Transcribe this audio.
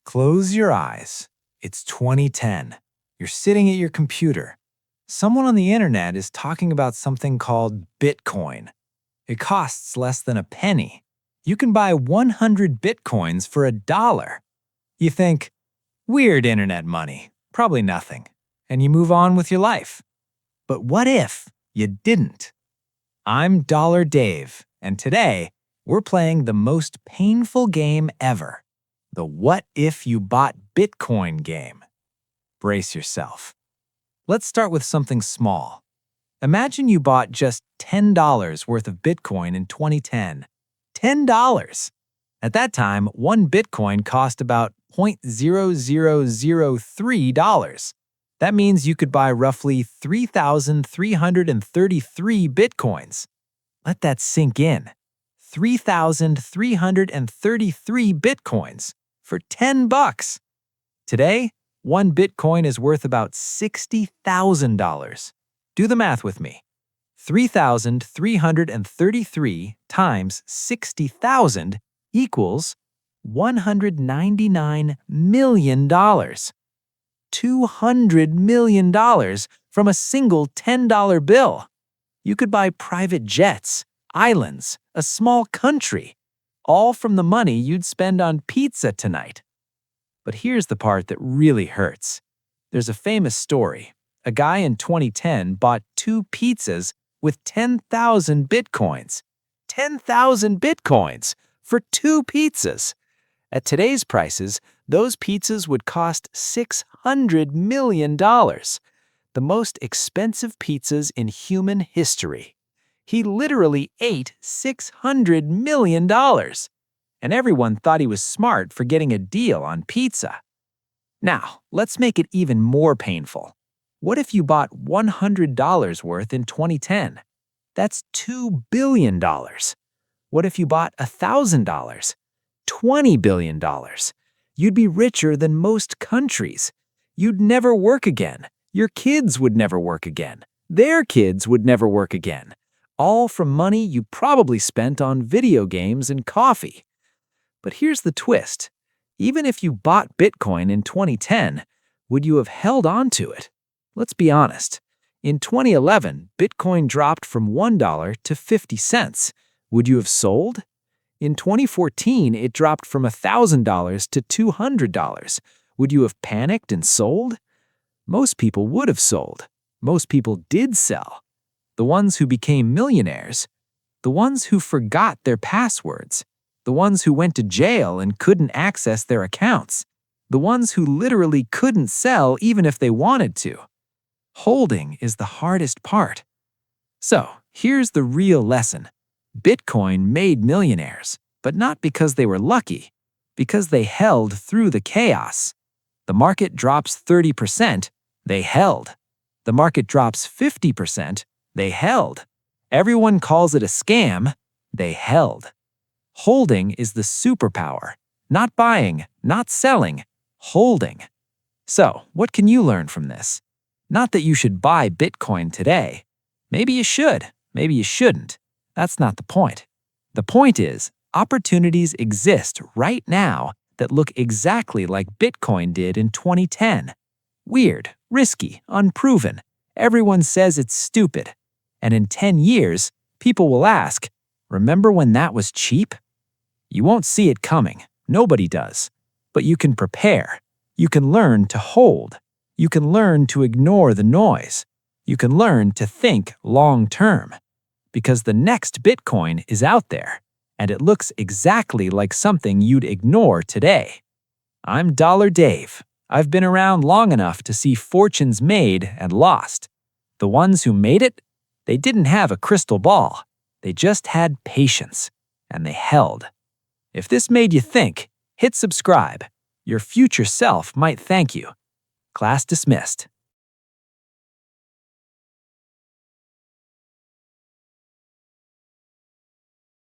Close your eyes. It's 2010. You're sitting at your computer. Someone on the internet is talking about something called Bitcoin. It costs less than a penny. You can buy 100 Bitcoins for $1. You think, weird internet money, probably nothing, and you move on with your life. But what if you didn't? I'm Dollar Dave, and today we're playing the most painful game ever. The What If You Bought Bitcoin game. Brace yourself. Let's start with something small. Imagine you bought just $10 worth of Bitcoin in 2010. $10! At that time, one Bitcoin cost about $0.0003. That means you could buy roughly 3,333 Bitcoins. Let that sink in. 3,333 Bitcoins for $10. Today, one Bitcoin is worth about $60,000. Do the math with me. 3,333 times 60,000 equals $199 million. $200 million from a single $10 bill. You could buy private jets, islands, a small country, all from the money you'd spend on pizza tonight. But here's the part that really hurts. There's a famous story. A guy in 2010 bought 2 pizzas with 10,000 Bitcoins. 10,000 Bitcoins for 2 pizzas. At today's prices, those pizzas would cost $600 million. The most expensive pizzas in human history. He literally ate $600 million. And everyone thought he was smart for getting a deal on pizza. Now, let's make it even more painful. What if you bought $100 worth in 2010? That's $2 billion. What if you bought $1,000? $20 billion. You'd be richer than most countries. You'd never work again. Your kids would never work again. Their kids would never work again. All from money you probably spent on video games and coffee. But here's the twist. Even if you bought Bitcoin in 2010, would you have held on to it? Let's be honest. In 2011, Bitcoin dropped from $1 to 50 cents. Would you have sold? In 2014, it dropped from $1,000 to $200. Would you have panicked and sold? Most people would have sold. Most people did sell. The ones who became millionaires, the ones who forgot their passwords, the ones who went to jail and couldn't access their accounts, the ones who literally couldn't sell even if they wanted to. Holding is the hardest part. So, here's the real lesson. Bitcoin made millionaires, but not because they were lucky, because they held through the chaos. The market drops 30%, they held. The market drops 50%, they held. Everyone calls it a scam, they held. Holding is the superpower. Not buying, not selling, holding. So, what can you learn from this? Not that you should buy Bitcoin today. Maybe you should, maybe you shouldn't. That's not the point. The point is, opportunities exist right now that look exactly like Bitcoin did in 2010. Weird, risky, unproven. Everyone says it's stupid. And in 10 years, people will ask, remember when that was cheap? You won't see it coming. Nobody does. But you can prepare. You can learn to hold. You can learn to ignore the noise. You can learn to think long-term. Because the next Bitcoin is out there, and it looks exactly like something you'd ignore today. I'm Dollar Dave. I've been around long enough to see fortunes made and lost. The ones who made it, they didn't have a crystal ball. They just had patience, and they held. If this made you think, hit subscribe. Your future self might thank you. Class dismissed.